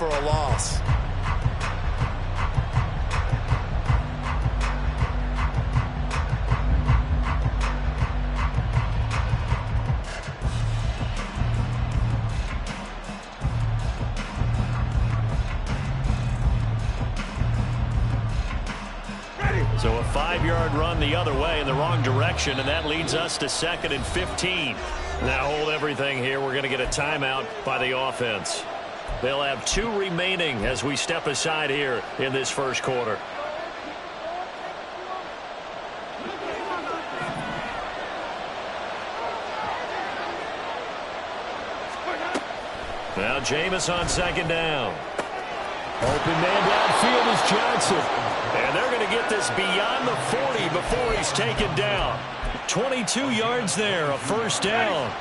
for a loss. So a 5-yard run the other way in the wrong direction, and that leads us to 2nd and 15. Now hold everything here. We're going to get a timeout by the offense. They'll have 2 remaining as we step aside here in this first quarter. Now Jameis on 2nd down. Open man downfield is Johnson. And they're going to get this beyond the 40 before he's taken down. 22 yards there, a first down.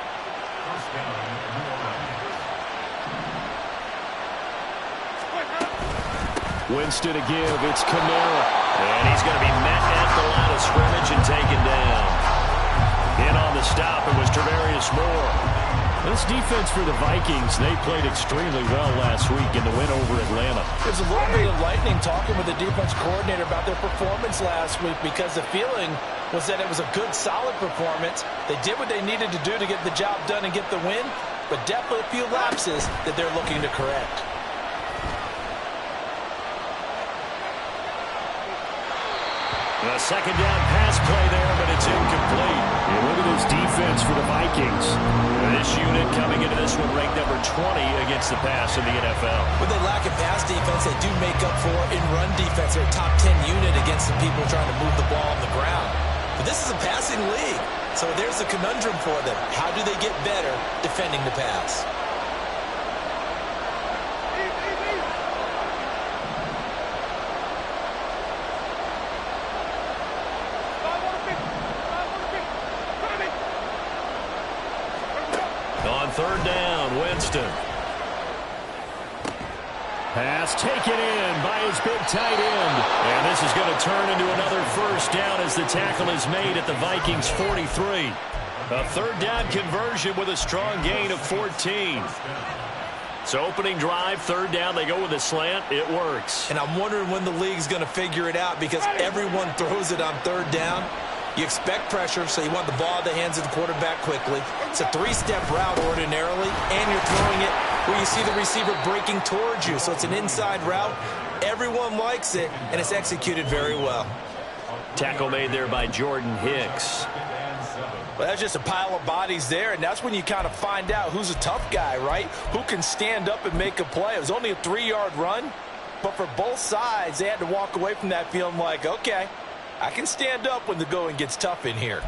Winston to give. It's Kamara. And he's going to be met at the line of scrimmage and taken down. In on the stop, it was Travarius Moore. This defense for the Vikings, they played extremely well last week in the win over Atlanta. There's a little bit of lightning talking with the defense coordinator about their performance last week because the feeling was that it was a good, solid performance. They did what they needed to do to get the job done and get the win, but definitely a few lapses that they're looking to correct. A 2nd down pass play there, but it's incomplete. And look at this defense for the Vikings. This unit coming into this one ranked number 20 against the pass in the NFL. When they lack in pass defense, they do make up for in run defense. They're a top 10 unit against the people trying to move the ball on the ground. But this is a passing league, so there's a conundrum for them. How do they get better defending the pass? On 3rd down, Winston. Pass taken in by his big tight end. And this is going to turn into another first down as the tackle is made at the Vikings 43. A 3rd down conversion with a strong gain of 14. So opening drive, 3rd down, they go with a slant. It works. And I'm wondering when the league's going to figure it out because everyone throws it on 3rd down. You expect pressure, so you want the ball in the hands of the quarterback quickly. It's a 3-step route ordinarily, and you're throwing it where you see the receiver breaking towards you. So it's an inside route. Everyone likes it, and it's executed very well. Tackle made there by Jordan Hicks. Well, that's just a pile of bodies there, and that's when you kind of find out who's a tough guy, right? Who can stand up and make a play. It was only a 3-yard run, but for both sides, they had to walk away from that feeling like, okay, I can stand up when the going gets tough in here.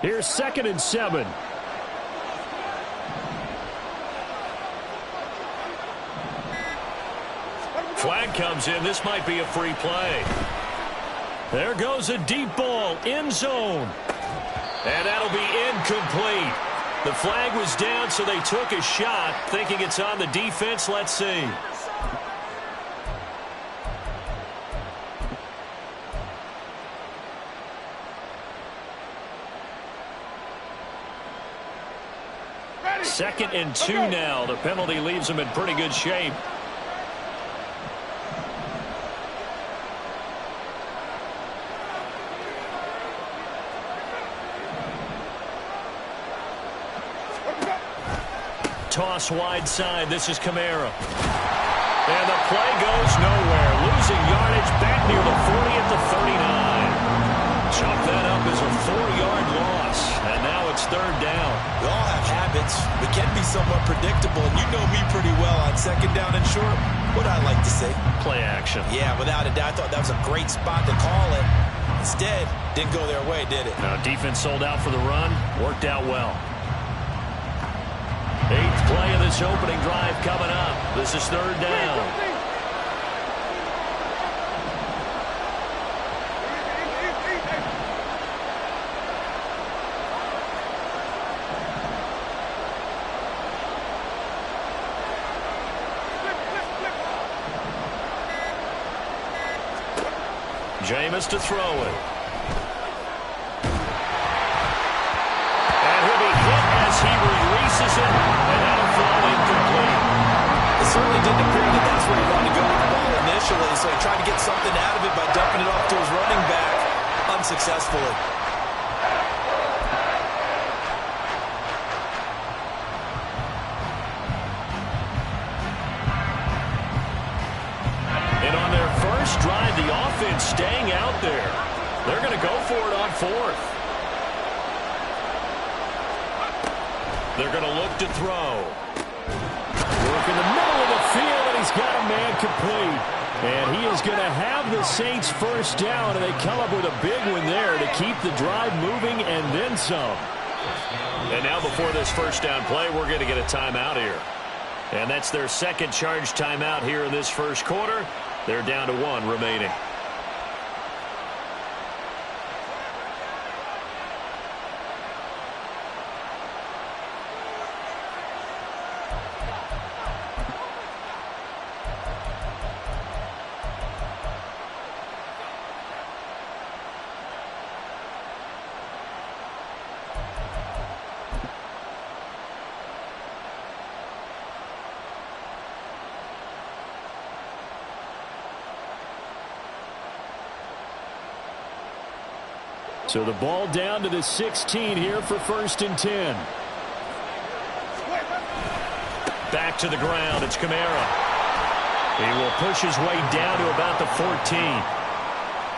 Here's 2nd and 7. Flag comes in. This might be a free play. There goes a deep ball, end zone. And that'll be incomplete. The flag was down, so they took a shot, thinking it's on the defense. Let's see. Second and 2 now. The penalty leaves them in pretty good shape. Toss wide side. This is Kamara. And the play goes nowhere. Losing yardage back near the 40 at the 39. Chalk that up as a 4-yard loss. And now it's 3rd down. We all have habits. We can be somewhat predictable. And you know me pretty well on 2nd down and short. What I like to say? Play action. Yeah, without a doubt. I thought that was a great spot to call it. Instead, didn't go their way, did it? Now, defense sold out for the run. Worked out well. 8th play of this opening drive coming up. This is 3rd down. Jameis to throw it. And he'll be hit as he releases it, and that'll fall incomplete. It certainly didn't appear that that's where he wanted to go with the ball initially, so he tried to get something out of it by dumping it off to his running back unsuccessfully. And on their first drive, the offense staying out there. They're going to go for it on fourth. They're going to look to throw. Work in the middle of the field, and he's got a man complete. And he is going to have the Saints first down, and they come up with a big one there to keep the drive moving and then some. And now before this first down play, we're going to get a timeout here. And that's their second charge timeout here in this first quarter. They're down to 1 remaining. So the ball down to the 16 here for 1st and 10. Back to the ground. It's Kamara. He will push his way down to about the 14.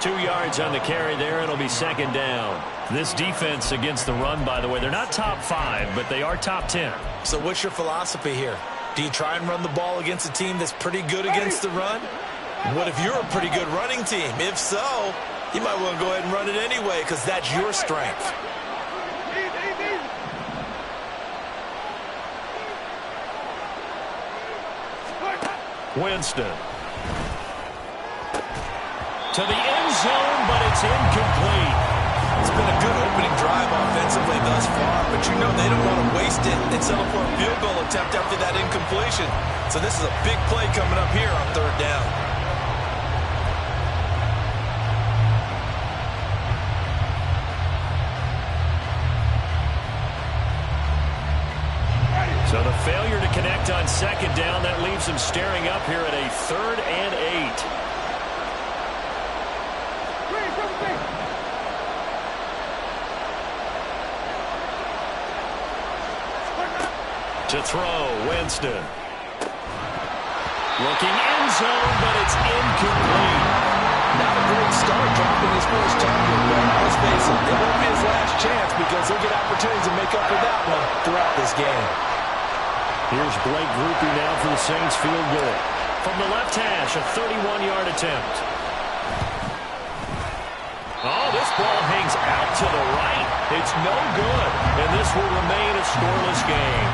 2 yards on the carry there. It'll be second down. This defense against the run, by the way, they're not top 5, but they are top 10. So what's your philosophy here? Do you try and run the ball against a team that's pretty good against the run? What if you're a pretty good running team? If so, you might want to go ahead and run it anyway because that's your strength. Winston. To the end zone, but it's incomplete. It's been a good opening drive offensively thus far, but you know they don't want to waste it and settle for a field goal attempt after that incompletion. So this is a big play coming up here on 3rd down. So the failure to connect on 2nd down, that leaves them staring up here at a 3rd and 8. To throw, Winston. Looking end zone, but it's incomplete. Not a great start dropping his first target, but let's face it, it won't be his last chance because he'll get opportunities to make up for that one throughout this game. Here's Blake Grupe now for the Saints field goal. From the left hash, a 31-yard attempt. Oh, this ball hangs out to the right. It's no good, and this will remain a scoreless game.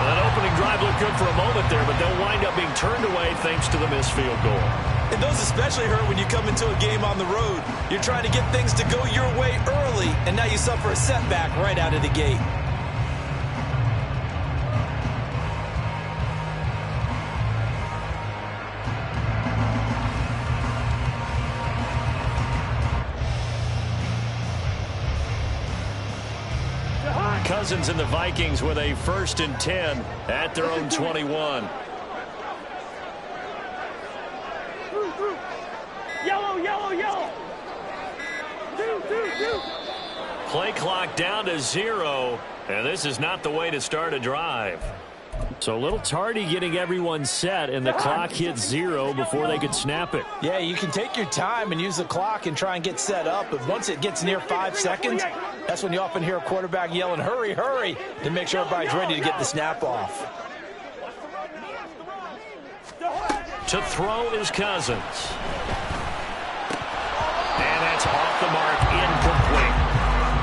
That opening drive looked good for a moment there, but they'll wind up being turned away thanks to the missed field goal. And those especially hurt when you come into a game on the road. You're trying to get things to go your way early, and now you suffer a setback right out of the gate. Cousins and the Vikings with a 1st and 10 at their own 21. Yellow, yellow, yellow. Play clock down to 0, and this is not the way to start a drive. So a little tardy getting everyone set, and the clock hit 0 before they could snap it. Yeah, you can take your time and use the clock and try and get set up, but once it gets near 5 seconds, that's when you often hear a quarterback yelling, hurry, hurry, to make sure everybody's ready to get the snap off. To throw is Cousins. And that's off the mark, incomplete.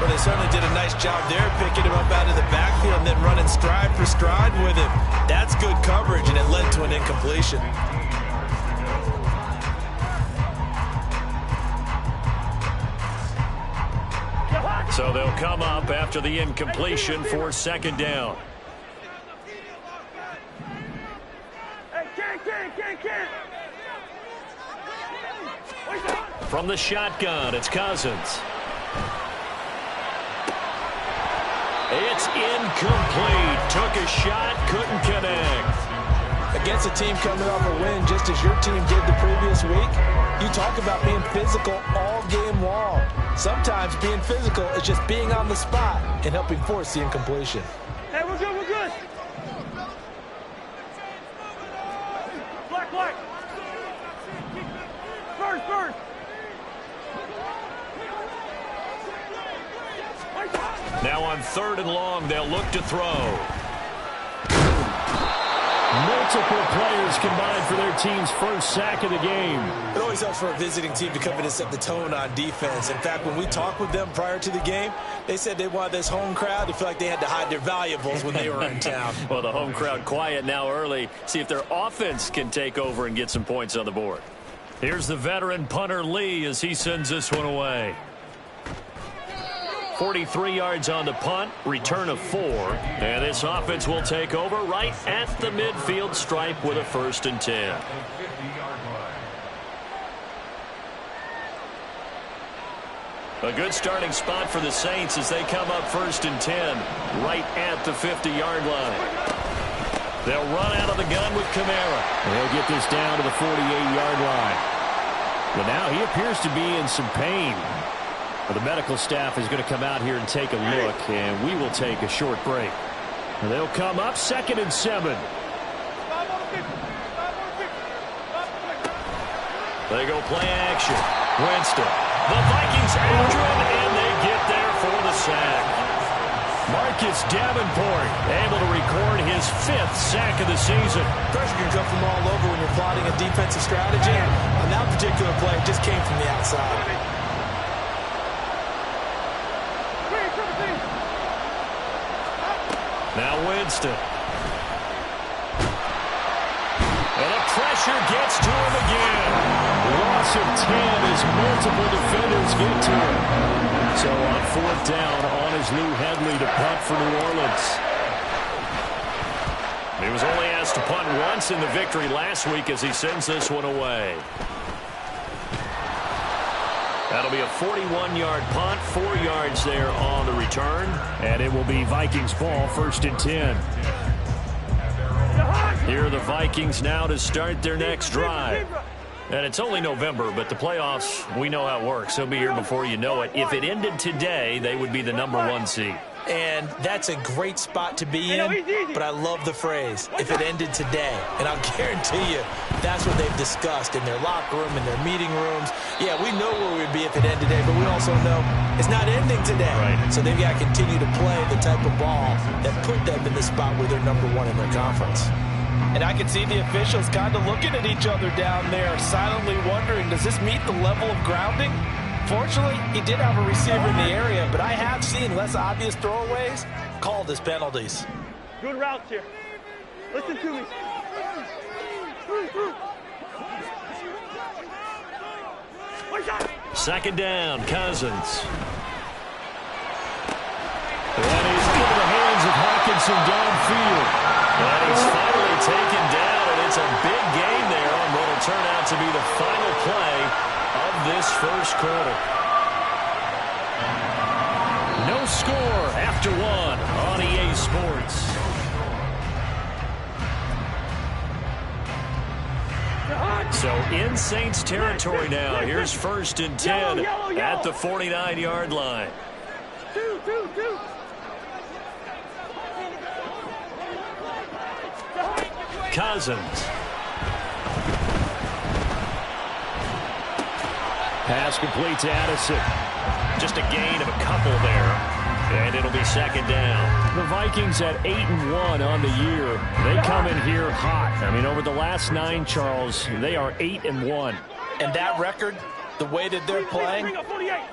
Well, they certainly did a nice job there, picking him up out of the backfield and then running stride for stride with him. That's good coverage, and it led to an incompletion. So they'll come up after the incompletion for 2nd down. From the shotgun, it's Cousins. It's incomplete. Took a shot, couldn't connect. Against a team coming off a win just as your team did the previous week, you talk about being physical all game long. Sometimes being physical is just being on the spot and helping force the incompletion. Hey, we're good, we're good. Black, black. First, first. Now on 3rd and long, they'll look to throw. Multiple players combined for their team's first sack of the game. It always helps for a visiting team to come in and set the tone on defense. In fact, when we talked with them prior to the game, they said they wanted this home crowd to feel like they had to hide their valuables when they were in town. Well, the home crowd quiet now early. See if their offense can take over and get some points on the board. Here's the veteran punter Lee as he sends this one away. 43 yards on the punt, return of 4. And this offense will take over right at the midfield stripe with a 1st and 10. A good starting spot for the Saints as they come up 1st and 10 right at the 50-yard line. They'll run out of the gun with Kamara. They'll get this down to the 48-yard line. But now he appears to be in some pain. Well, the medical staff is going to come out here and take a look, and we will take a short break. And they'll come up 2nd and 7. They go play action. Winston. The Vikings after him, and they get there for the sack. Marcus Davenport able to record his 5th sack of the season. Pressure can come from all over when you're plotting a defensive strategy. On that particular play, it just came from the outside. Now Winston. And the pressure gets to him again. Loss of 10 as multiple defenders get to him. So on 4th down, on is Lou Hedley to punt for New Orleans. He was only asked to punt once in the victory last week as he sends this one away. That'll be a 41-yard punt, 4 yards there on the return. And it will be Vikings ball, 1st and 10. Here are the Vikings now to start their next drive. And it's only November, but the playoffs, we know how it works. They'll be here before you know it. If it ended today, they would be the #1 seed. And that's a great spot to be in, but I love the phrase, if it ended today. And I'll guarantee you, that's what they've discussed in their locker room, in their meeting rooms. Yeah, we know where we'd be if it ended today, but we also know it's not ending today. Right. So they've got to continue to play the type of ball that put them in the spot where they're #1 in their conference. And I can see the officials kind of looking at each other down there, silently wondering, does this meet the level of grounding? Fortunately, he did have a receiver in the area, but I have seen less obvious throwaways called as penalties. Good routes here. Listen to me. 2nd down, Cousins. That is into the hands of Hawkinson downfield. And he's finally taken down, and it's a big gain there on what will turn out to be the final play of this 1st quarter. No score after 1 on EA Sports. So in Saints territory now. Here's 1st and 10 at the 49-yard line. Two. Cousins. Pass complete to Addison. Just a gain of a couple there. And it'll be 2nd down. The Vikings at 8-1 on the year. They come in here hot. I mean, over the last 9, Charles, they are 8-1. And that record, the way that they're playing,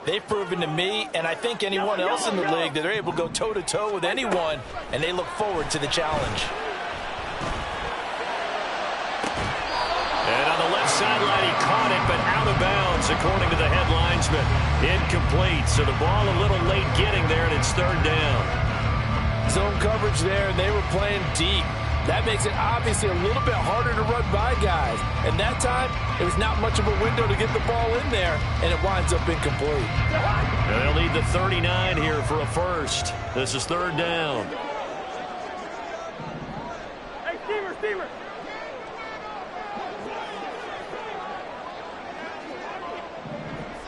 they've proven to me, and I think anyone else in the league, that they're able to go toe-to-toe with anyone, and they look forward to the challenge. And on the left sideline, he caught it, but out of bounds, according to the head linesman. Incomplete, so the ball a little late getting there, and it's 3rd down. Zone coverage there, and they were playing deep. That makes it obviously a little bit harder to run by guys. And that time, it was not much of a window to get the ball in there, and it winds up incomplete. And they'll need the 39 here for a first. This is third down. Hey, Steamer, Steamer.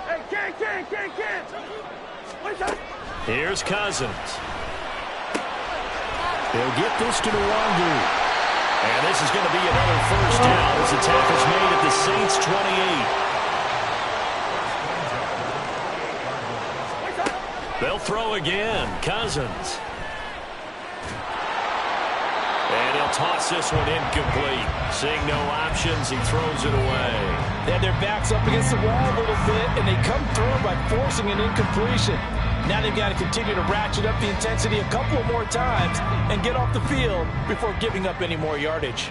Hey, Ken. Wait up. Here's Cousins. They'll get this to Nwangu. And this is going to be another first down as the tackle's made at the Saints 28. They'll throw again. Cousins. And he'll toss this one incomplete. Seeing no options, he throws it away. They had their backs up against the wall a little bit, and they come through by forcing an incompletion. Now they've got to continue to ratchet up the intensity a couple of more times and get off the field before giving up any more yardage.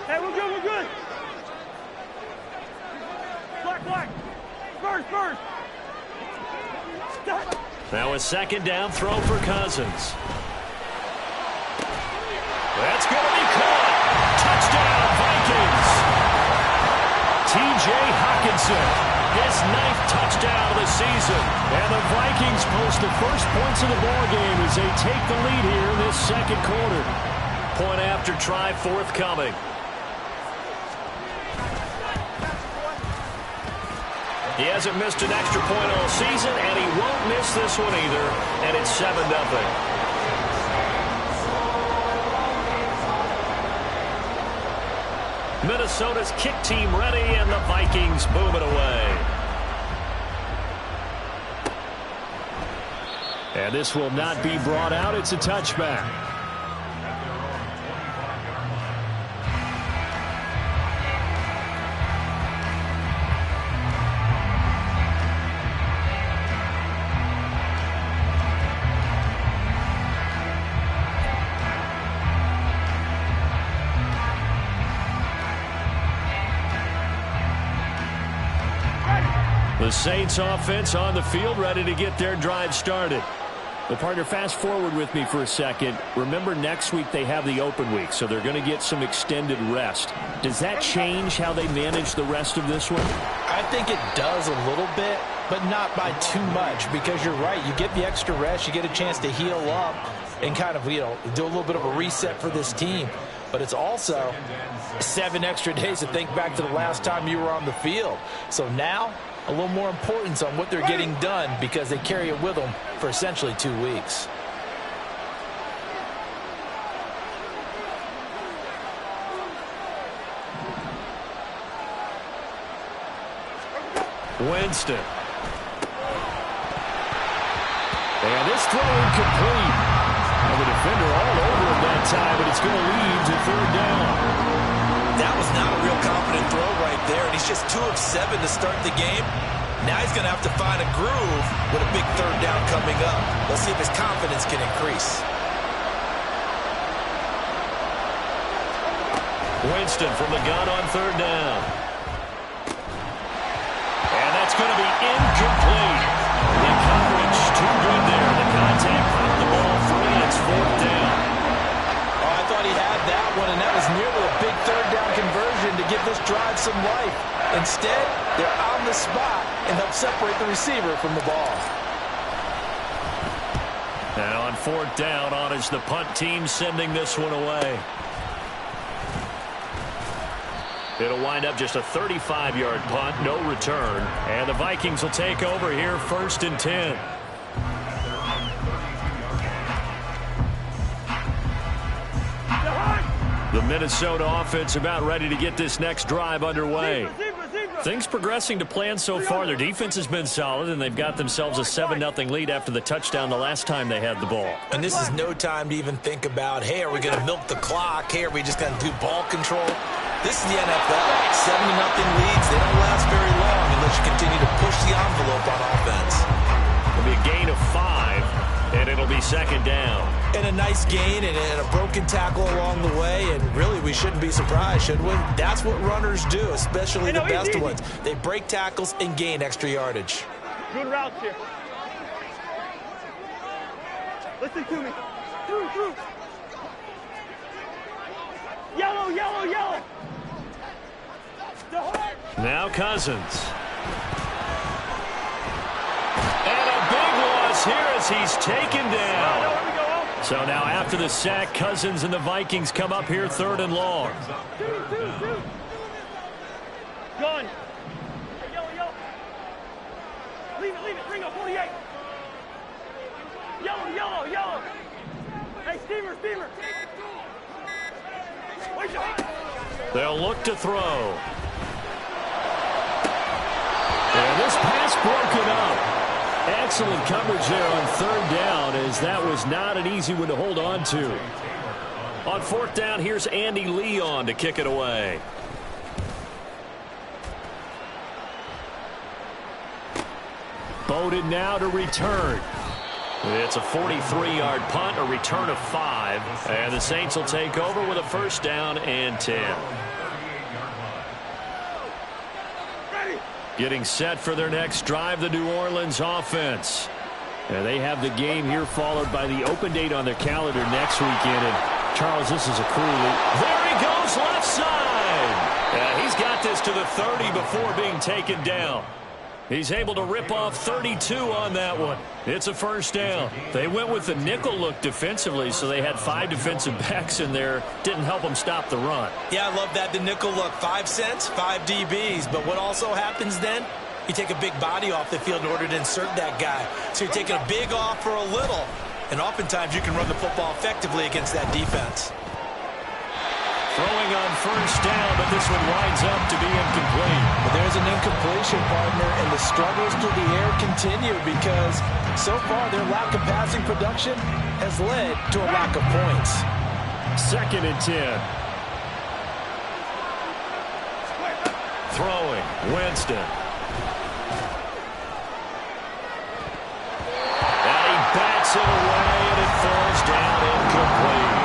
Hey, we're good. Black. First. Stop. Now a second down throw for Cousins. That's going to be caught. Touchdown, Vikings. T.J. Hawkinson, his 9th touchdown of the season. And the Vikings post the first points of the ball game as they take the lead here in this second quarter. Point after try forthcoming. He hasn't missed an extra point all season, and he won't miss this one either. And it's 7-0. Minnesota's kick team ready, and the Vikings boom it away. And this will not be brought out. It's a touchback. The Saints offense on the field, ready to get their drive started. Well, partner, fast forward with me for a second. Remember, next week they have the open week, so they're going to get some extended rest. Does that change how they manage the rest of this one? I think it does a little bit, but not by too much, because you're right. You get the extra rest, you get a chance to heal up and kind of, do a little bit of a reset for this team. But it's also 7 extra days to think back to the last time you were on the field. So now, a little more importance on what they're getting done because they carry it with them for essentially 2 weeks. Winston. And this throw incomplete. And the defender all over him that time, but it's going to lead to third down. That was not a real confident throw right there, and he's just 2 of 7 to start the game. Now he's going to have to find a groove with a big third down coming up. Let's see if his confidence can increase. Winston from the gun on third down. And that's going to be incomplete. The coverage too good there. The contact popped the ball free, and it's fourth down. Oh, I thought he had that one, and that was nearly a big third down conversion to give this drive some life. Instead, they're on the spot and help separate the receiver from the ball. Now on fourth down, on is the punt team sending this one away. It'll wind up just a 35-yard punt, no return. And the Vikings will take over here, 1st and 10. The Minnesota offense about ready to get this next drive underway. Things progressing to plan so far. Their defense has been solid, and they've got themselves a 7-0 lead after the touchdown the last time they had the ball. And this is no time to even think about, hey, are we going to milk the clock? Hey, are we just going to do ball control? This is the NFL. 7-0 leads. They don't last very long unless you continue to push the envelope on offense. It'll be a gain of 5, and it'll be second down. And a nice gain and a broken tackle along the way, and really we shouldn't be surprised, should we? That's what runners do, especially the best ones. They break tackles and gain extra yardage. Good routes here. Listen to me. Through. Yellow, yellow, yellow. Now Cousins. And a big loss here as he's taken down. So now after the sack, Cousins and the Vikings come up here 3rd and long. Two. Gone. Yellow. Leave it. Bring up 48. Yellow. Hey, steamer. Wait up. They'll look to throw. And this pass broken up. Excellent coverage there on 3rd down, as that was not an easy one to hold on to. On 4th down, here's Andy Leon to kick it away. Bowden now to return. It's a 43-yard punt, a return of 5, and the Saints will take over with a 1st down and 10. Getting set for their next drive, the New Orleans offense. And they have the game here followed by the open date on their calendar next weekend. And Charles, this is a cruel. There he goes, left side. He's got this to the 30 before being taken down. He's able to rip off 32 on that one. It's a 1st down. They went with the nickel look defensively, so they had 5 defensive backs in there. Didn't help them stop the run. Yeah, I love that, the nickel look. 5 cents, 5 DBs. But what also happens then? You take a big body off the field in order to insert that guy. So you're taking a big off for a little. And oftentimes you can run the football effectively against that defense. Throwing on 1st down, but this one winds up to be incomplete. But there's an incompletion, partner, and the struggles through the air continue because so far their lack of passing production has led to a lack of points. 2nd and 10. Throwing, Winston. And he bats it away, and it falls down incomplete.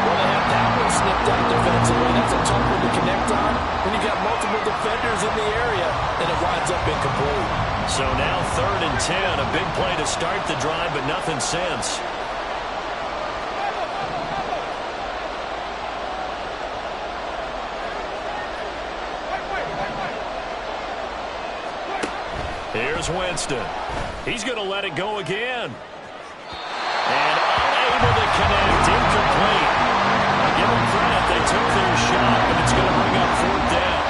Well, they have that one snipped out defensively. That's a tough one to connect on when you got multiple defenders in the area, and it winds up incomplete. So now 3rd and 10, a big play to start the drive, but nothing since. Here's Winston. He's going to let it go again. And unable to connect, incomplete. Give them credit, they took their shot, but it's going to bring up 4th down.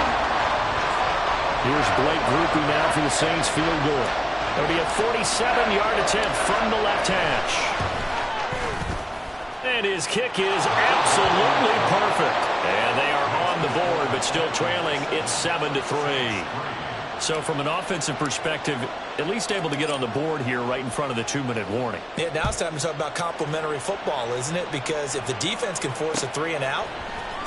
Here's Blake Grupe now for the Saints field goal. It'll be a 47-yard attempt from the left hash. And his kick is absolutely perfect. And they are on the board, but still trailing. It's 7-3. So from an offensive perspective, at least able to get on the board here right in front of the 2-minute warning. Yeah, now it's time to talk about complementary football, isn't it? Because if the defense can force a 3 and out,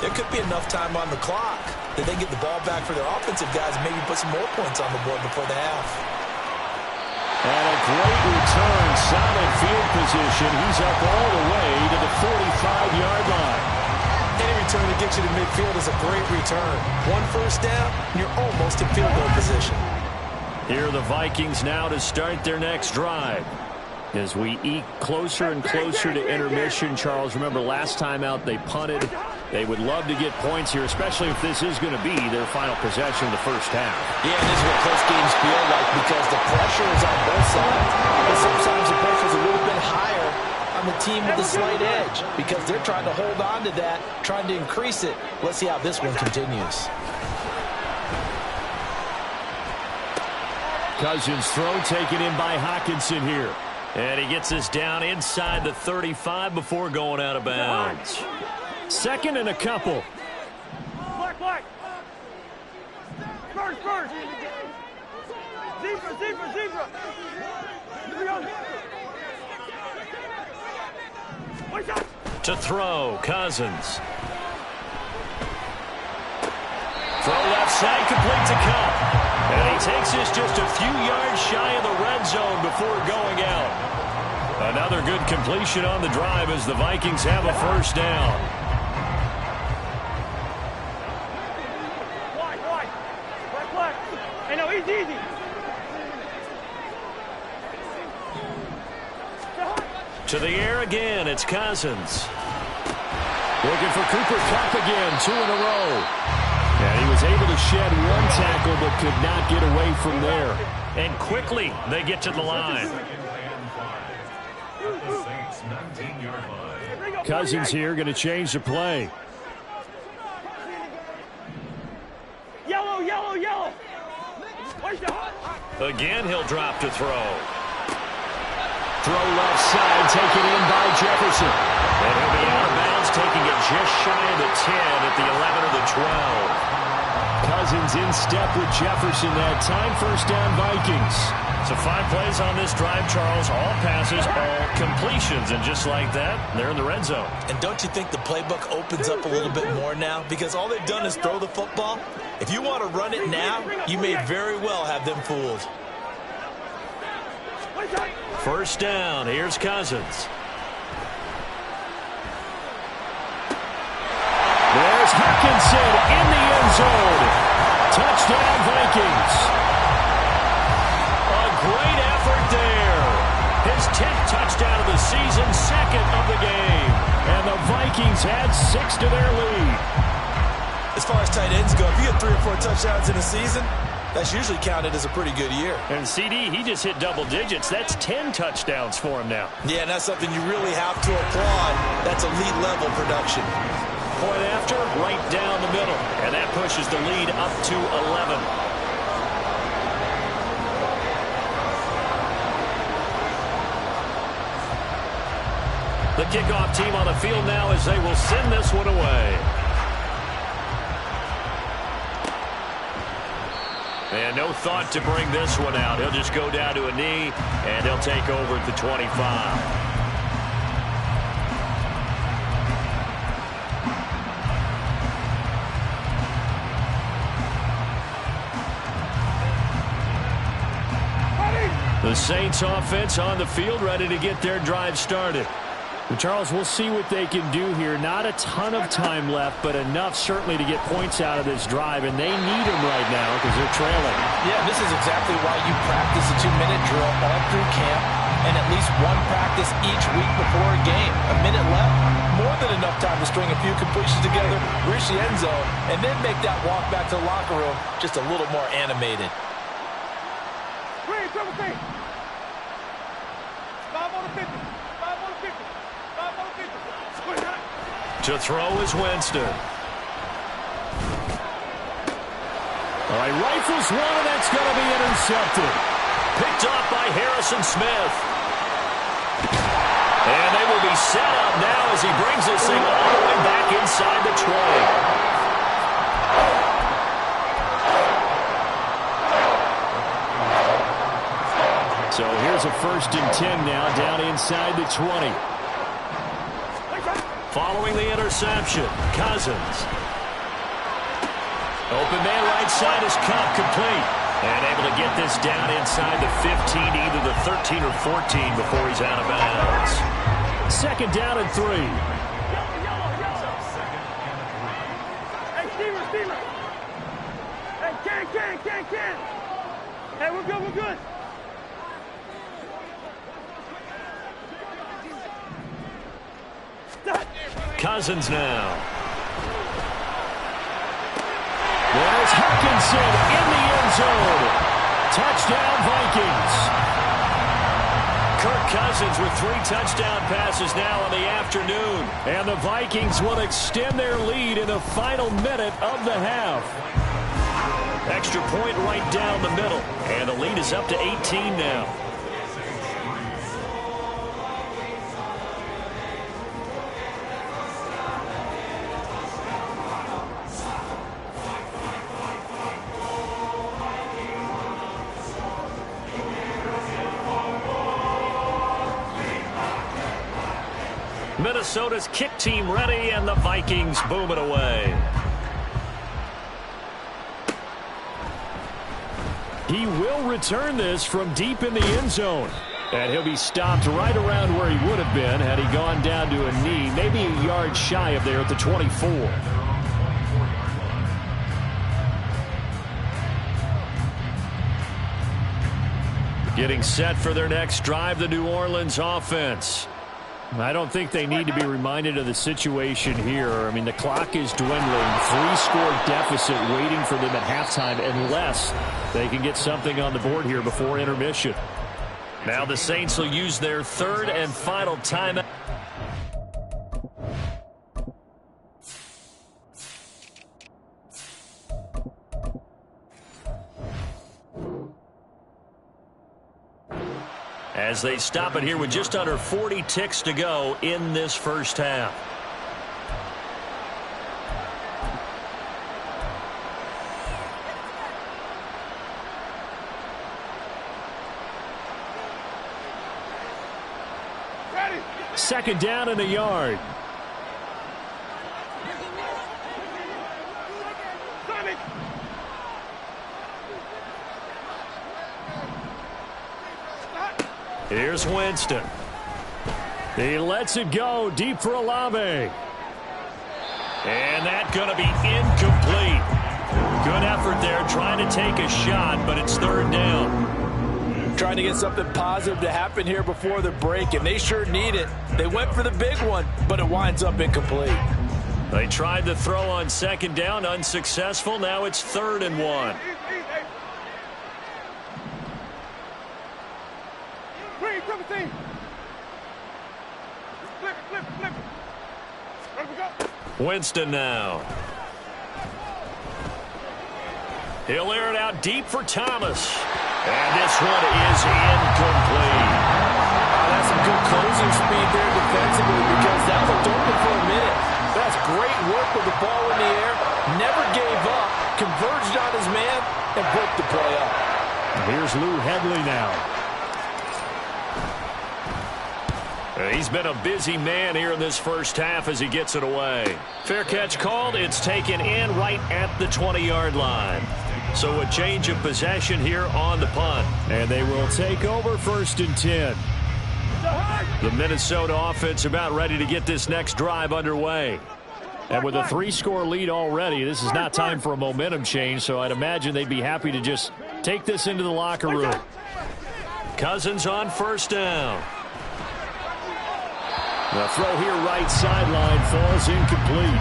there could be enough time on the clock that they get the ball back for their offensive guys and maybe put some more points on the board before the half. And a great return, solid field position. He's up all the way to the 45-yard line. Any return that gets you to midfield is a great return. 1 first down, and you're almost in field goal position. Here are the Vikings now to start their next drive. As we eke closer and closer to intermission, Charles, remember last time out they punted. They would love to get points here, especially if this is going to be their final possession of the first half. Yeah, and this is what close games feel like because the pressure is on both sides. But sometimes the pressure is a little bit higher on the team with the slight edge because they're trying to hold on to that, trying to increase it. Let's see how this one continues. Cousins' throw taken in by Hockenson here. And he gets this down inside the 35 before going out of bounds. 2nd and a couple. Black. First. Zebra. To throw, Cousins. Throw left side, complete to Cup. And he takes this just a few yards shy of the red zone before going out. Another good completion on the drive as the Vikings have a first down. Black. Hey, no, easy. To the air again, it's Cousins. Looking for Cooper Kupp again, 2 in a row. And he was able to shed 1 tackle but could not get away from there. And quickly, they get to the line. Cousins here going to change the play. Yellow, yellow, yellow. Again, he'll drop to throw. Throw left side, taken in by Jefferson. And he'll be out of bounds, taking it just shy of the 10 at the 11 or the 12. Cousins in step with Jefferson that time. First down, Vikings. So 5 plays on this drive, Charles. All passes, all completions. And just like that, they're in the red zone. And don't you think the playbook opens up a little bit more now? Because all they've done is throw the football. If you want to run it now, you may very well have them fooled. First down, here's Cousins. There's Hawkinson in the end zone. Touchdown, Vikings. A great effort there. His 10th touchdown of the season, 2nd of the game. And the Vikings add 6 to their lead. As far as tight ends go, if you get 3 or 4 touchdowns in a season, that's usually counted as a pretty good year. And CD, he just hit double digits. That's 10 touchdowns for him now. Yeah, and that's something you really have to applaud. That's elite level production. Point after, right down the middle. And that pushes the lead up to 11. The kickoff team on the field now as they will send this one away. And no thought to bring this one out. He'll just go down to a knee, and he'll take over at the 25. The Saints offense on the field, ready to get their drive started. Well, Charles, we'll see what they can do here. Not a ton of time left, but enough certainly to get points out of this drive, and they need them right now because they're trailing. Yeah, this is exactly why you practice a 2-minute drill all through camp and at least 1 practice each week before a game. A minute left, more than enough time to string a few completions together, reach the end zone, and then make that walk back to the locker room just a little more animated. Triple T. 5 on the 50. 5 on the 50. 5 on the 50. To throw is Winston. All right, rifles one, and that's going to be intercepted. Picked off by Harrison Smith. And they will be set up now as he brings this thing all the way back inside the 20. So here's a 1st and 10 now, down inside the 20. Following the interception, Cousins. Open man right side is Kupp, complete. And able to get this down inside the 15, either the 13 or 14 before he's out of bounds. 2nd down and 3. Hey, Steamer. Hey, can. Hey, we're good. Cousins now. There's Hawkinson in the end zone. Touchdown, Vikings. Kirk Cousins with 3 touchdown passes now in the afternoon. And the Vikings will extend their lead in the final minute of the half. Extra point right down the middle. And the lead is up to 18 now. Minnesota's kick team ready, and the Vikings boom it away. He will return this from deep in the end zone. And he'll be stopped right around where he would have been had he gone down to a knee, maybe a yard shy of there at the 24. Getting set for their next drive, the New Orleans offense. I don't think they need to be reminded of the situation here. I mean, the clock is dwindling. 3-score deficit waiting for them at halftime unless they can get something on the board here before intermission. Now the Saints will use their third and final timeout. As they stop it here with just under 40 ticks to go in this first half. Second down and a yard. Here's Winston. He lets it go deep for Olave. And that's going to be incomplete. Good effort there trying to take a shot, but it's third down. Trying to get something positive to happen here before the break, and they sure need it. They went for the big one, but it winds up incomplete. They tried to throw on second down, unsuccessful. Now it's 3rd and 1. Winston now. He'll air it out deep for Thomas. And this one is incomplete. That's some good closing speed there defensively because that looked open for a minute. That's great work with the ball in the air. Never gave up. Converged on his man and broke the play up. Here's Lou Hedley now. He's been a busy man here in this first half as he gets it away. Fair catch called. It's taken in right at the 20-yard line. So a change of possession here on the punt. And they will take over 1st and 10. The Minnesota offense about ready to get this next drive underway. And with a 3-score lead already, this is not time for a momentum change, so I'd imagine they'd be happy to just take this into the locker room. Cousins on 1st down. The throw here right sideline falls incomplete.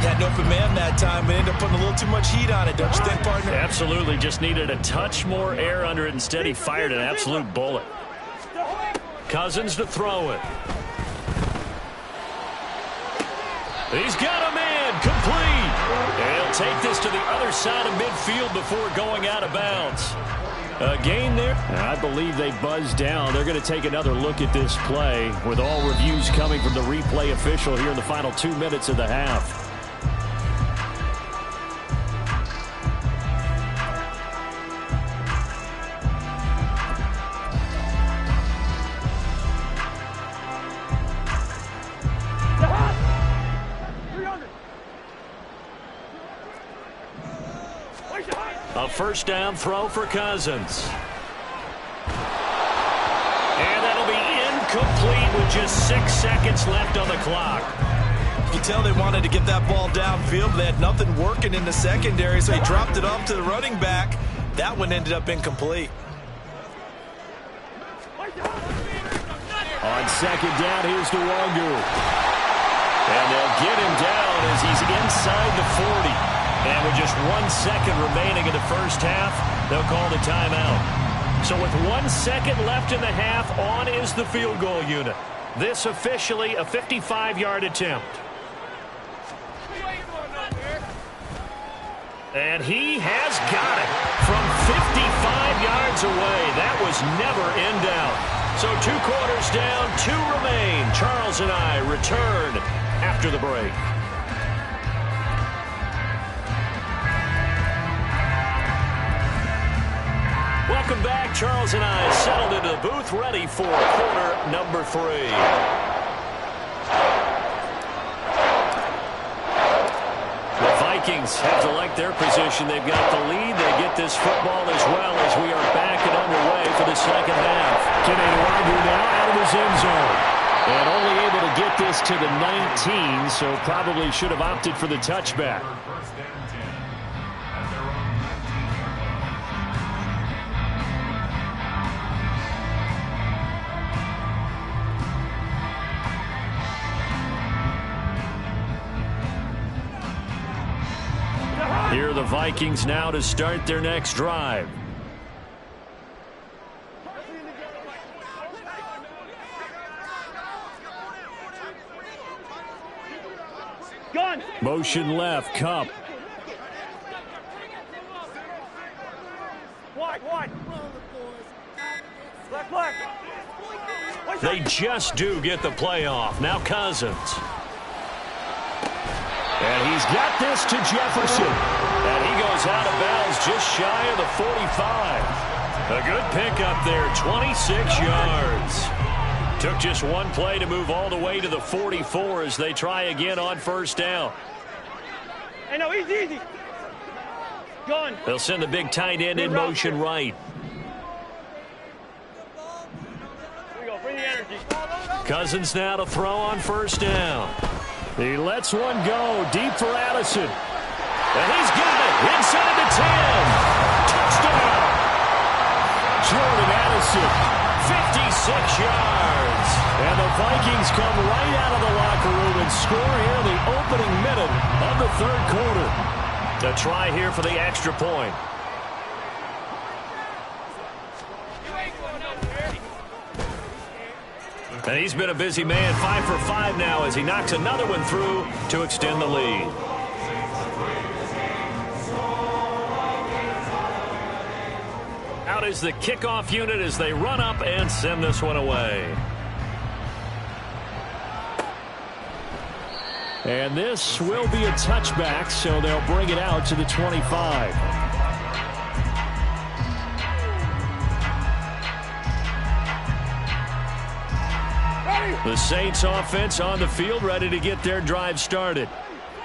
Had an open man that time, but ended up putting a little too much heat on it, don't you think, partner? Absolutely. Just needed a touch more air under it. Instead, he fired an absolute bullet. Cousins to throw it. He's got a man complete. And he'll take this to the other side of midfield before going out of bounds. A gain there. I believe they buzzed down. They're going to take another look at this play with all reviews coming from the replay official here in the final 2 minutes of the half. A 1st down throw for Cousins. And that'll be incomplete with just 6 seconds left on the clock. You can tell they wanted to get that ball downfield. They had nothing working in the secondary, so he dropped it off to the running back. That one ended up incomplete. On 2nd down, here's Nwangu. And they'll get him down as he's inside the 40. And with just 1 second remaining in the first half, they'll call the timeout. So with 1 second left in the half, on is the field goal unit. This officially a 55-yard attempt. And he has got it from 55 yards away. That was never in doubt. So 2 quarters down, 2 remain. Charles and I return after the break. Welcome back. Charles and I settled into the booth, ready for quarter number 3. The Vikings have to like their position. They've got the lead. They get this football as well as we are back and underway for the second half. Nwangu now out of his end zone. And only able to get this to the 19, so probably should have opted for the touchback. Here are the Vikings now to start their next drive. Gun. Motion left, Cup. Wide. Left. They just do get the playoff. Now Cousins. And he's got this to Jefferson. And he goes out of bounds just shy of the 45. A good pickup there, 26 yards. Took just one play to move all the way to the 44 as they try again on first down. Hey, no, easy. Gun. They'll send the big tight end in motion right. Here we go, bring the energy. Cousins now to throw on first down. He lets one go deep for Addison. And he's got it inside the 10. Touchdown. Jordan Addison. 56 yards. And the Vikings come right out of the locker room and score here in the opening minute of the third quarter. A try here for the extra point. And he's been a busy man, 5 for 5 now as he knocks another one through to extend the lead. Out is the kickoff unit as they run up and send this one away. And this will be a touchback, so they'll bring it out to the 25. The Saints offense on the field, ready to get their drive started.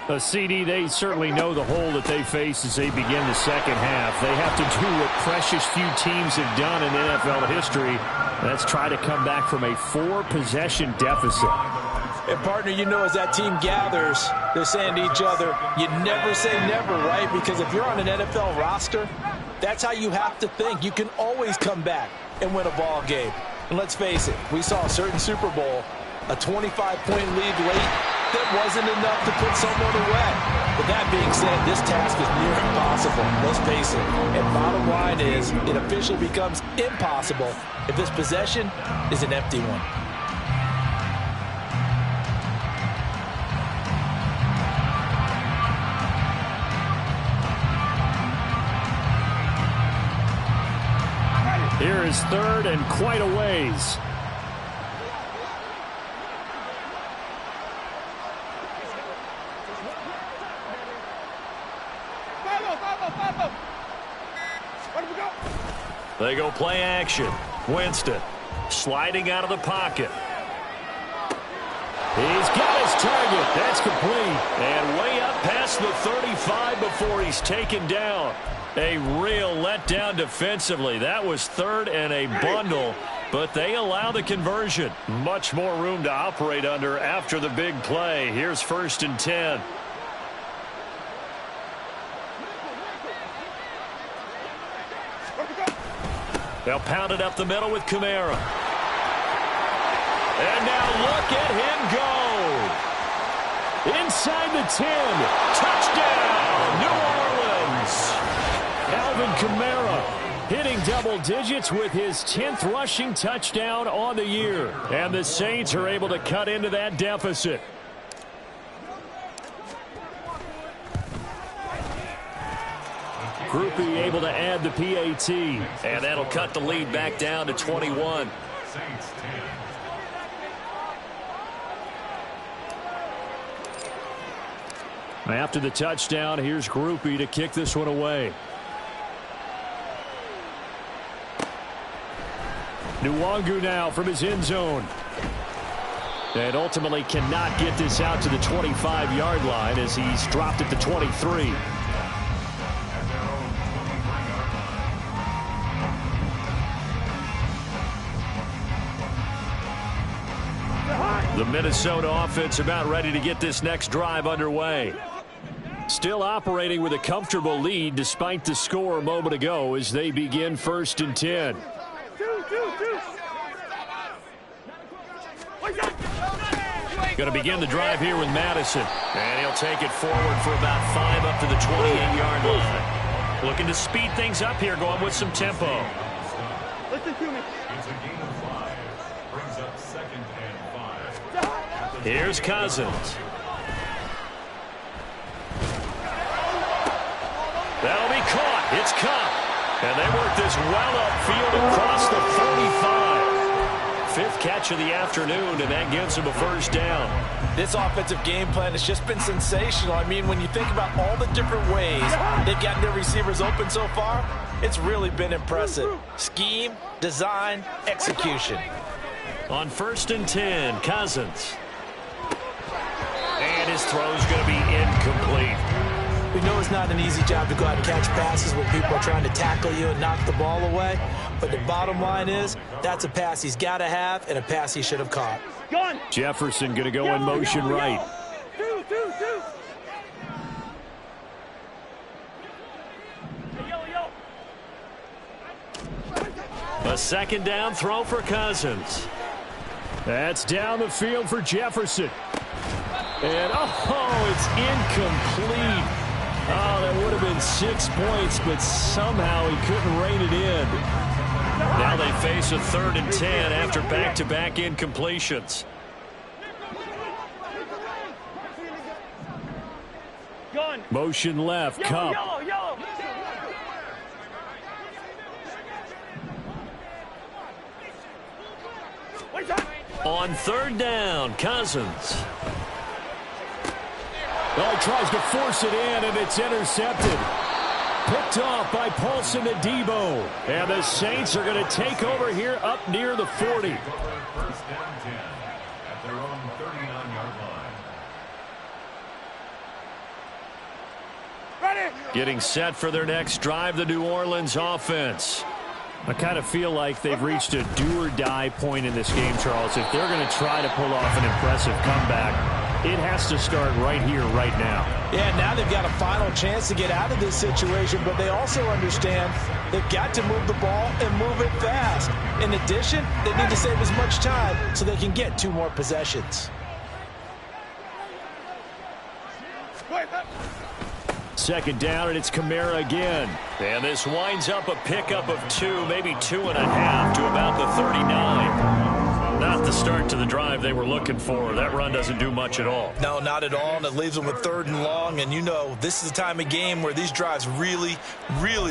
A CD, they certainly know the hole that they face as they begin the second half. They have to do what precious few teams have done in NFL history. That's try to come back from a 4-possession deficit. And, partner, you know, as that team gathers, they're saying to each other, you never say never, right? Because if you're on an NFL roster, that's how you have to think. You can always come back and win a ball game. And let's face it, we saw a certain Super Bowl, a 25-point lead late, that wasn't enough to put someone away. But that being said, this task is near impossible. Let's face it. And bottom line is, it officially becomes impossible if this possession is an empty one. Here is third and quite a ways. They go play action. Winston sliding out of the pocket. He's got his target. That's complete. And way up past the 35 before he's taken down. A real letdown defensively. That was third and a bundle, but they allow the conversion. Much more room to operate under after the big play. Here's 1st and 10. They'll pound it up the middle with Kamara. And now look at him go. Inside the 10. Touchdown, New Orleans. Alvin Kamara hitting double digits with his 10th rushing touchdown on the year. And the Saints are able to cut into that deficit. Groupie able to add the PAT. And that'll cut the lead back down to 21. After the touchdown, here's Groupie to kick this one away. Nwangu now from his end zone. And ultimately cannot get this out to the 25-yard line as he's dropped at the 23. The Minnesota offense about ready to get this next drive underway. Still operating with a comfortable lead despite the score a moment ago as they begin 1st and 10. Two. Going to begin the drive here with Madison. And he'll take it forward for about 5 up to the 28-yard line. Looking to speed things up here, going with some tempo. Listen to me. It's a gain of 5. Brings up 2nd and 5. Here's Cousins. That'll be caught. It's caught. And they work this well upfield across the 45. 5th catch of the afternoon, and that gives him a first down. This offensive game plan has just been sensational. I mean, when you think about all the different ways they've gotten their receivers open so far, it's really been impressive. Scheme, design, execution. On 1st and 10, Cousins. And his throw's going to be incomplete. We know it's not an easy job to go out and catch passes when people are trying to tackle you and knock the ball away. But the bottom line is, that's a pass he's got to have and a pass he should have caught. Gone. Jefferson going to go in motion right. Two. A 2nd down throw for Cousins. That's down the field for Jefferson. And, oh, it's incomplete. Oh, that would have been 6 points, but somehow he couldn't rein it in. Now they face a 3rd and 10 after back-to-back incompletions. Gone. Motion left, Cup. Yellow. On 3rd down, Cousins. Oh, he tries to force it in, and it's intercepted. Picked off by Paulson to Debo. And the Saints are going to take over here up near the 40. First down 10 at their own 39-yard line. Ready. Getting set for their next drive, the New Orleans offense. I kind of feel like they've reached a do-or-die point in this game, Charles. If they're going to try to pull off an impressive comeback, it has to start right here, right now. Yeah, now they've got a final chance to get out of this situation, but they also understand they've got to move the ball and move it fast. In addition, they need to save as much time so they can get 2 more possessions. Second down, and it's Kamara again. And this winds up a pickup of 2, maybe 2.5 to about the 39. Not the start to the drive they were looking for. That run doesn't do much at all. No, not at all, and it leaves them with 3rd and long. And you know, this is the time of game where these drives really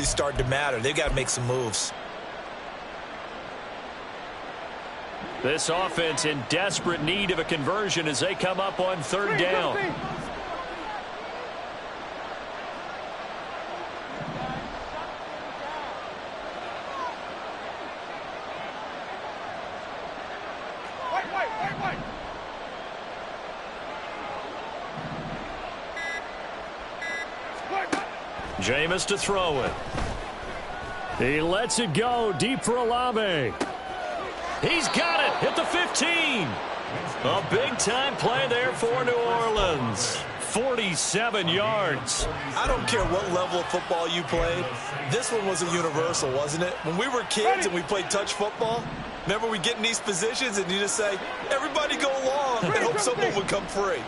start to matter. They've got to make some moves. This offense in desperate need of a conversion as they come up on 3rd down. Jameis to throw it. He lets it go deep for Olave. He's got it at the 15. A big-time play there for New Orleans. 47 yards. I don't care what level of football you played. This one was a universal, wasn't it? When we were kids and we played touch football, remember we get in these positions and you just say, everybody go long and hope someone would come free.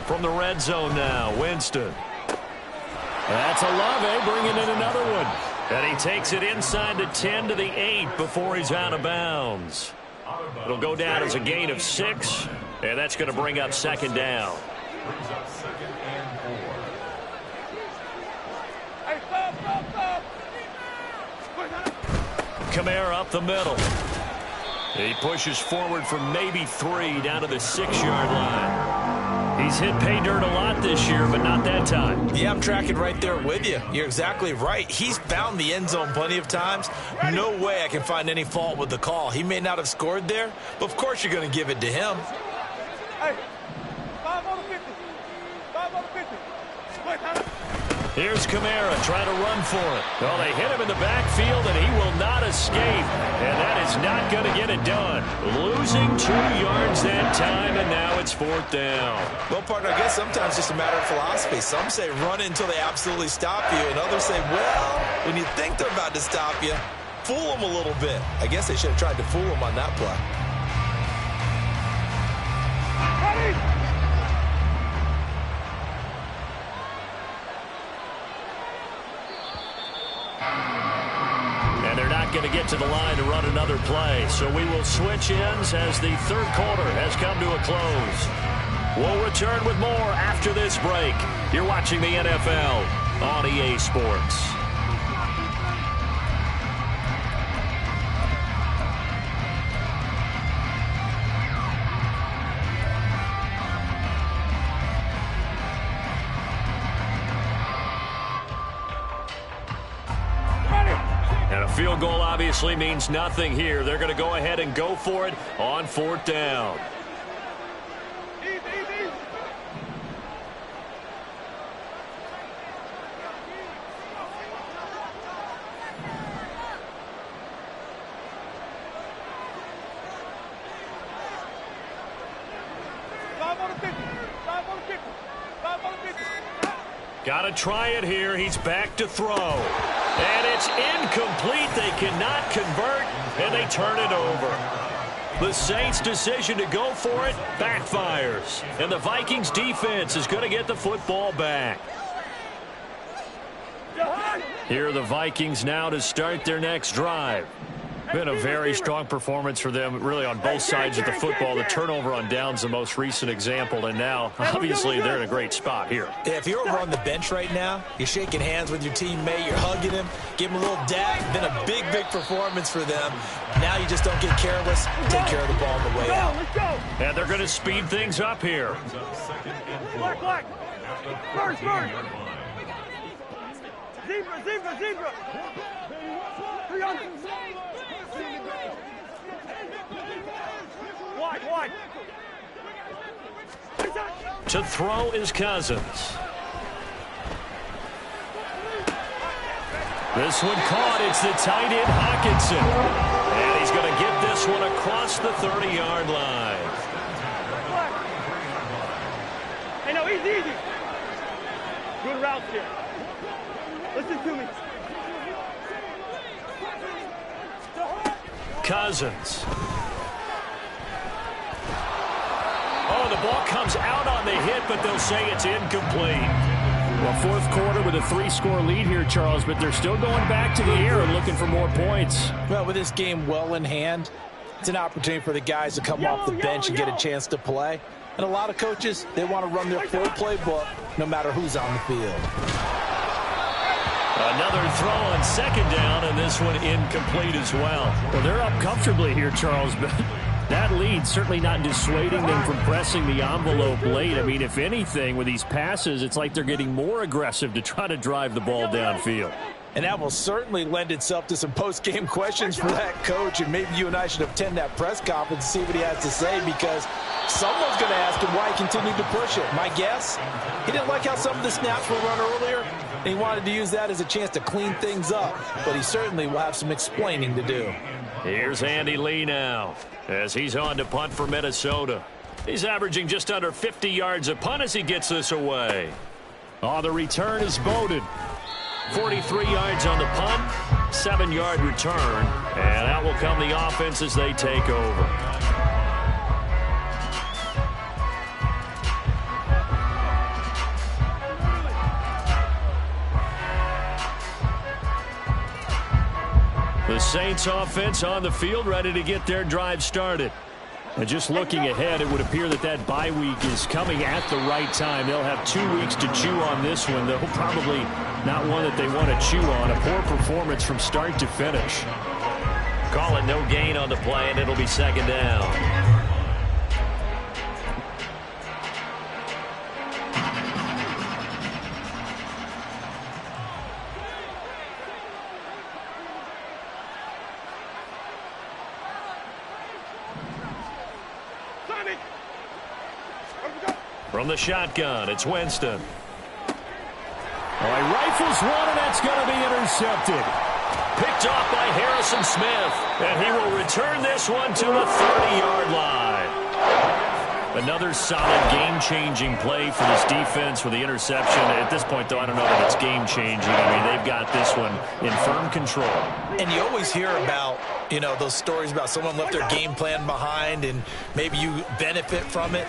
From the red zone now, Winston. That's Olave bringing in another one. And he takes it inside the 10 to the 8 before he's out of bounds. It'll go down as a gain of 6, and that's going to bring up 2nd down. Brings up 2nd and 4. Kamara up the middle. He pushes forward for maybe 3 down to the 6-yard line. He's hit pay dirt a lot this year, but not that time. Yeah, I'm tracking right there with you. You're exactly right. He's found the end zone plenty of times. No way I can find any fault with the call. He may not have scored there, but of course you're going to give it to him. Hey, 5 on the 50. 5 on the 50. Here's Kamara trying to run for it. Well, they hit him in the backfield, and he will not escape. And that is not going to get it done. Losing 2 yards that time, and now it's 4th down. Well, partner, I guess sometimes it's just a matter of philosophy. Some say run until they absolutely stop you, and others say, well, when you think they're about to stop you, fool him a little bit. I guess they should have tried to fool him on that play. And they're not going to get to the line to run another play. So we will switch ends as the third quarter has come to a close. We'll return with more after this break. You're watching the NFL on EA Sports. And a field goal obviously means nothing here. They're going to go ahead and go for it on fourth down. Got to try it here. He's back to throw. And it's incomplete. They cannot convert, and they turn it over. The Saints' decision to go for it backfires. And the Vikings' defense is going to get the football back. Here are the Vikings now to start their next drive. Been a very strong performance for them, really, on both sides of the football. The turnover on downs, the most recent example, and now, obviously, they're in a great spot here. Yeah, if you're over on the bench right now, you're shaking hands with your teammate, you're hugging him, give him a little dab. Been a big, big performance for them. Now you just don't get careless. Take care of the ball on the way out. Let's go. And they're going to speed things up here. Black. First. Zebra. 300. Wide. To throw is Cousins. This one caught. It's the tight end, Hawkinson. And he's going to get this one across the 30-yard line. Hey, no, easy. Good routes here. Listen to me. Cousins. Oh, the ball comes out on the hit, but they'll say it's incomplete. Well, fourth quarter with a 3-score lead here, Charles, but they're still going back to the air and looking for more points. Well, with this game well in hand, it's an opportunity for the guys to come off the bench and get a chance to play. And a lot of coaches, they want to run their full playbook no matter who's on the field. Another throw on second down, and this one incomplete as well. Well, they're up comfortably here, Charles, but that lead certainly not dissuading them from pressing the envelope late. I mean, if anything, with these passes, it's like they're getting more aggressive to try to drive the ball downfield. And that will certainly lend itself to some post-game questions for that coach, and maybe you and I should attend that press conference and see what he has to say, because someone's going to ask him why he continued to push it. My guess, he didn't like how some of the snaps were run earlier, and he wanted to use that as a chance to clean things up, but he certainly will have some explaining to do. Here's Andy Lee now as he's on to punt for Minnesota. He's averaging just under 50 yards a punt as he gets this away. Oh, the return is Bowden. 43 yards on the punt, 7-yard return, and out will come the offense as they take over. The Saints offense on the field, ready to get their drive started. And just looking ahead, it would appear that that bye week is coming at the right time. They'll have 2 weeks to chew on this one, though probably not one that they want to chew on. A poor performance from start to finish. Call it no gain on the play, and it'll be second down. From the shotgun, it's Winston. Oh, he rifles one, and that's going to be intercepted. Picked off by Harrison Smith, and he will return this one to the 30-yard line. Another solid game-changing play for this defense with the interception. At this point, though, I don't know that it's game-changing. I mean, they've got this one in firm control. And you always hear about, those stories about someone left their game plan behind and maybe you benefit from it.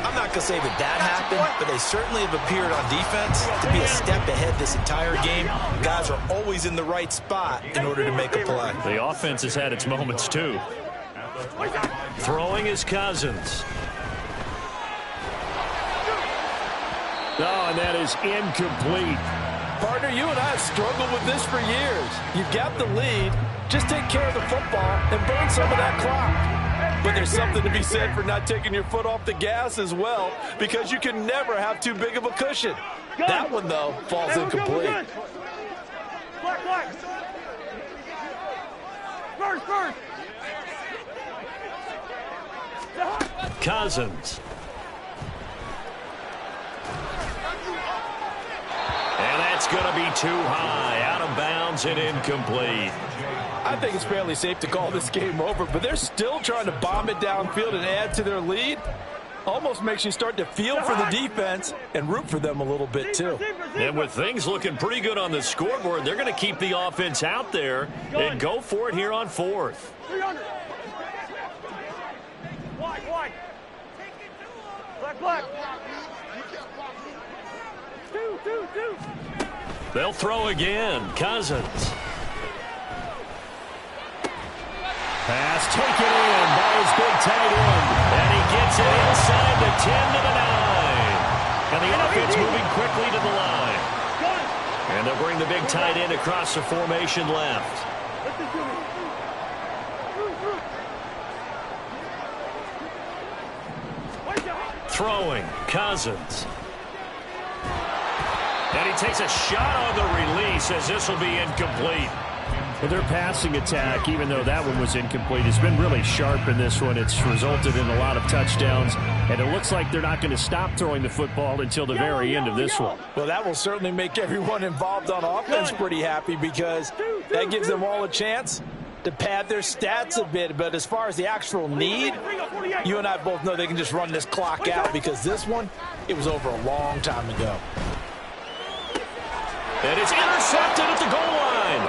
I'm not going to say that happened, but they certainly have appeared on defense to be a step ahead this entire game. Guys are always in the right spot in order to make a play. The offense has had its moments, too. Throwing is Cousins. Oh, and that is incomplete. Partner, you and I have struggled with this for years. You've got the lead. Just take care of the football and burn some of that clock. But there's something to be said for not taking your foot off the gas as well, because you can never have too big of a cushion. That one, though, falls incomplete. Black. First. Cousins. And that's going to be too high, out of bounds and incomplete. I think it's fairly safe to call this game over, but they're still trying to bomb it downfield and add to their lead. Almost makes you start to feel for the defense and root for them a little bit, too. And with things looking pretty good on the scoreboard, they're going to keep the offense out there and go for it here on fourth. 300. Wide. Black. Two. They'll throw again. Cousins. Pass taken in by his big tight end. And he gets it inside the 10 to the 9. And the offense moving quickly to the line. And they'll bring the big tight end across the formation left. Throwing, Cousins. And he takes a shot on the release as this will be incomplete. Well, their passing attack, even though that one was incomplete, has been really sharp in this one. It's resulted in a lot of touchdowns, and it looks like they're not going to stop throwing the football until the very end of this one. Well, that will certainly make everyone involved on offense pretty happy, because that gives them all a chance to pad their stats a bit. But as far as the actual need, you and I both know they can just run this clock out, because this one, it was over a long time ago. And it's intercepted at the goal line.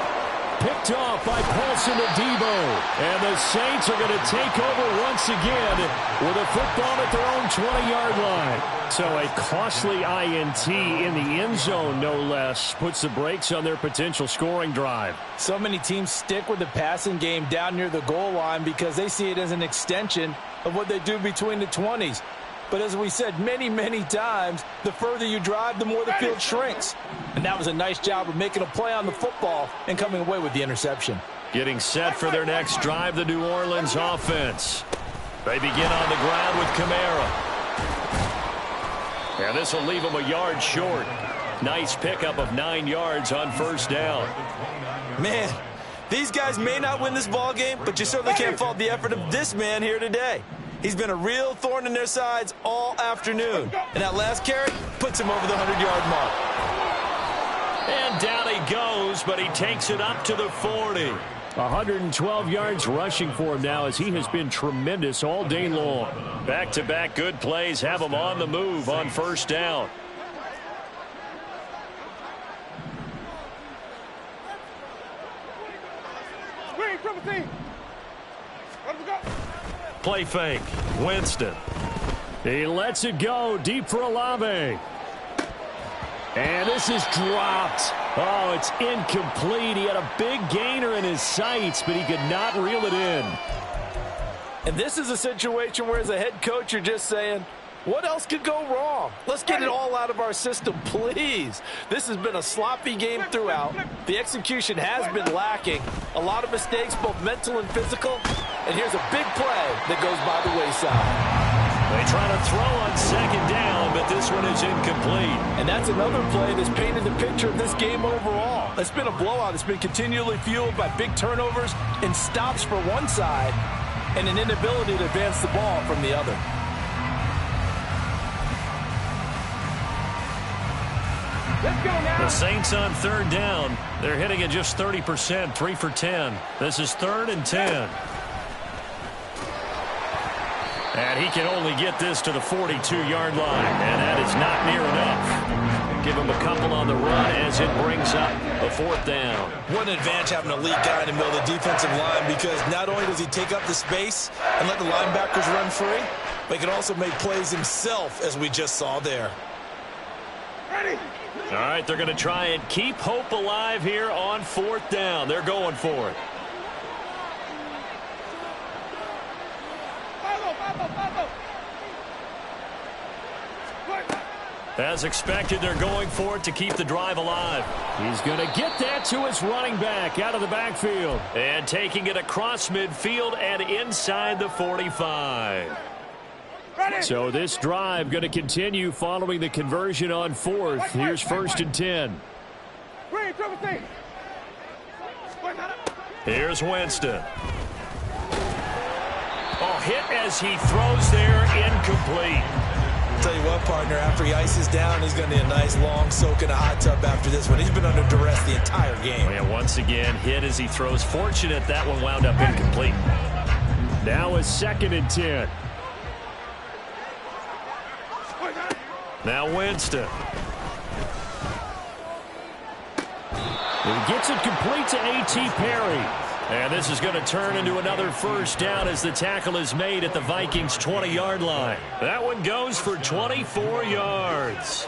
Picked off by Paulson Adebo. And the Saints are going to take over once again with a football at their own 20-yard line. So a costly INT in the end zone, no less, puts the brakes on their potential scoring drive. So many teams stick with the passing game down near the goal line because they see it as an extension of what they do between the 20s. But as we said many, many times, the further you drive, the more the field shrinks. And that was a nice job of making a play on the football and coming away with the interception. Getting set for their next drive, the New Orleans offense. They begin on the ground with Kamara. And this will leave them a yard short. Nice pickup of 9 yards on first down. Man, these guys may not win this ball game, but you certainly can't fault the effort of this man here today. He's been a real thorn in their sides all afternoon. And that last carry puts him over the 100-yard mark. And down he goes, but he takes it up to the 40. 112 yards rushing for him now, as he has been tremendous all day long. Back-to-back good plays have him on the move on first down. Play fake. Winston. He lets it go deep for Olave. And this is dropped. Oh, it's incomplete. He had a big gainer in his sights, but he could not reel it in. And this is a situation where, as a head coach, you're just saying, what else could go wrong? Let's get it all out of our system, please. This has been a sloppy game throughout. The execution has been lacking. A lot of mistakes, both mental and physical. And here's a big play that goes by the wayside. They try to throw on second down, but this one is incomplete. And that's another play that's painted the picture of this game overall. It's been a blowout. It's been continually fueled by big turnovers and stops for one side and an inability to advance the ball from the other. The Saints on third down. They're hitting at just 30%, 3 for 10. This is 3rd and 10. And he can only get this to the 42-yard line, and that is not near enough. Give him a couple on the run as it brings up a 4th down. What an advantage having an elite guy in the middle of the defensive line, because not only does he take up the space and let the linebackers run free, but he can also make plays himself, as we just saw there. Ready? All right, they're going to try and keep hope alive here on 4th down. They're going for it. As expected, they're going for it to keep the drive alive. He's going to get that to his running back out of the backfield. And taking it across midfield and inside the 45. Ready? So this drive going to continue following the conversion on 4th. Here's 1st and 10. Here's Winston. Oh, hit as he throws there, incomplete. Tell you what, partner, after he ices down, he's going to need a nice long soak in a hot tub after this one. He's been under duress the entire game. Oh, yeah, once again, hit as he throws. Fortunate that one wound up incomplete. Now is 2nd and 10. Now Winston. He gets it complete to A.T. Perry. And this is going to turn into another 1st down as the tackle is made at the Vikings' 20-yard line. That one goes for 24 yards.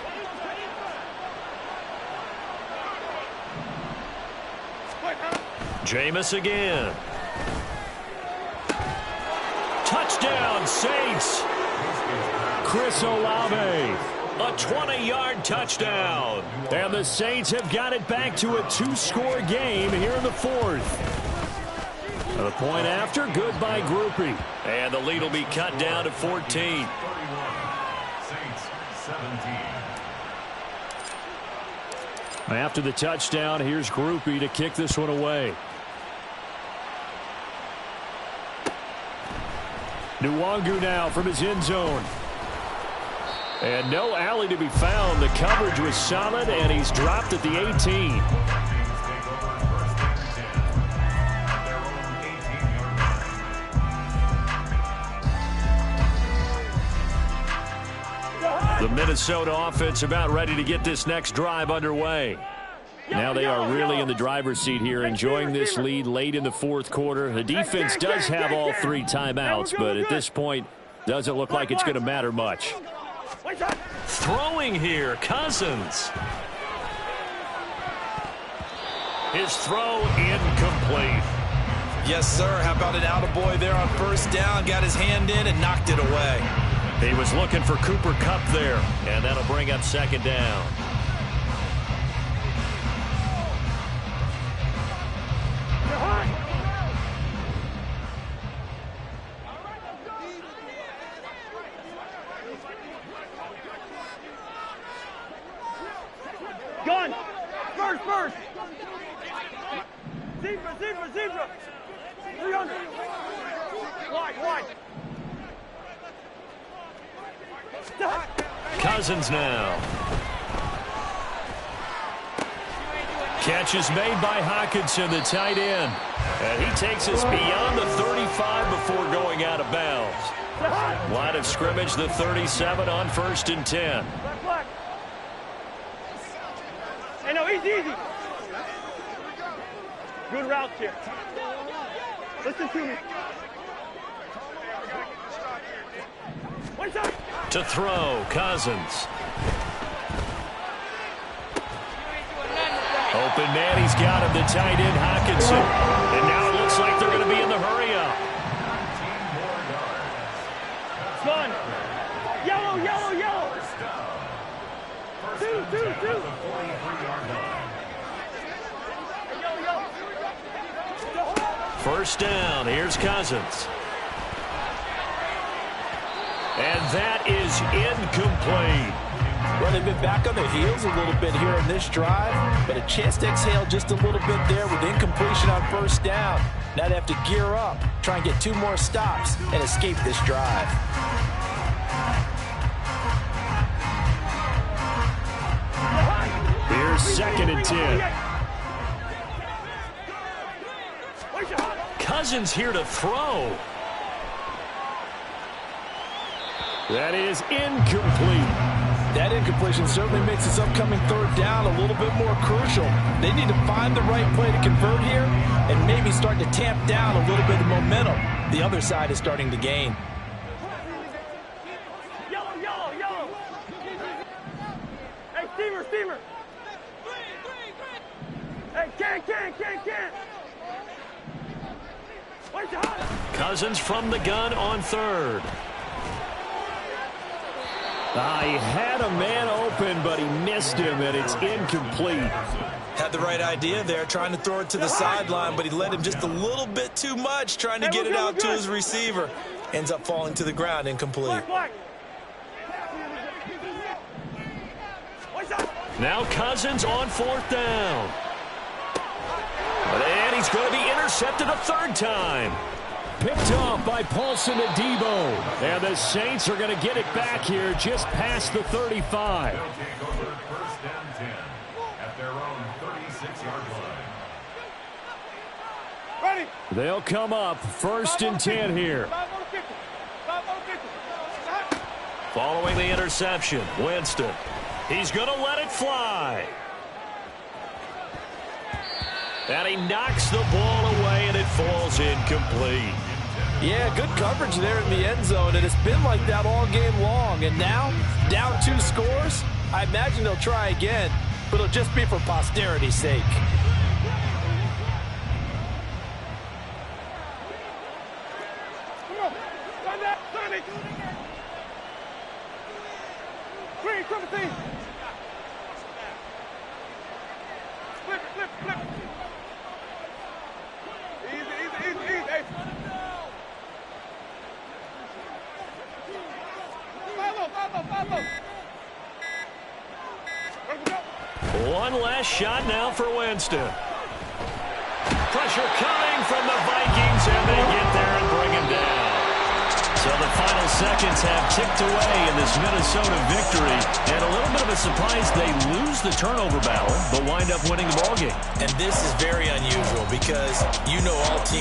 Jameis again. Touchdown, Saints. Chris Olave. A 20-yard touchdown. And the Saints have got it back to a 2-score game here in the 4th. A point after, good by Groupie. And the lead will be cut down to 14. 31, Saints 17. After the touchdown, here's Groupie to kick this one away. Nwangu now from his end zone. And no alley to be found. The coverage was solid, and he's dropped at the 18. The Minnesota offense about ready to get this next drive underway. Now they are really in the driver's seat here, enjoying this lead late in the 4th quarter. The defense does have all 3 timeouts, but at this point, doesn't look like it's going to matter much. Throwing here, Cousins. His throw incomplete. Yes, sir. How about an attaboy there on 1st down? Got his hand in and knocked it away. He was looking for Cooper Kupp there, and that'll bring up 2nd down. Gun! First! Zebra! 300! Wide! Cousins now. Catch is made by Hockenson, the tight end. And he takes us beyond the 35 before going out of bounds. Line of scrimmage, the 37 on 1st and 10. Hey, no, easy. Good routes here. Listen to me. One shot. To throw, Cousins. Open man, he's got him, the tight end, Hockenson. And now it looks like they're going to be in the hurry-up. Gun. Yellow. Two. First down, here's Cousins. And that is incomplete. Well, they've been back on their heels a little bit here in this drive, but a chance to exhale just a little bit there with incompletion on 1st down. Now they have to gear up, try and get 2 more stops, and escape this drive. Here's 2nd and 10. Cousins here to throw. That is incomplete. That incompletion certainly makes this upcoming third down a little bit more crucial. They need to find the right play to convert here and maybe start to tamp down a little bit of momentum the other side is starting to gain. Yellow. Hey, steamer. Hey, can. Where's your hot? Cousins from the gun on third. He had a man open, but he missed him, and it's incomplete. Had the right idea there, trying to throw it to the sideline, but he led him just a little bit too much, trying to get it out to his receiver. Ends up falling to the ground, incomplete. Now Cousins on fourth down. And he's going to be intercepted a third time. Picked off by Paulson Adebo. And the Saints are going to get it back here just past the 35. They'll take over first and 10 at their own 36-yard line. Ready. They'll come up first and 10 here. Following the interception, Winston. He's going to let it fly. And he knocks the ball away, and it falls incomplete. Yeah, good coverage there in the end zone, and it's been like that all game long. And now, down 2 scores, I imagine they'll try again, but it'll just be for posterity's sake. Come on. Run that. Sonny. Green, triple team. Flip. Easy. Hey. Follow. One last shot now for Winston. Pressure coming from the Vikings, and they get there and bring him down. So the final seconds have ticked away in this Minnesota victory. And a little bit of a surprise, they lose the turnover battle, but wind up winning the ballgame. And this is very unusual because you know all teams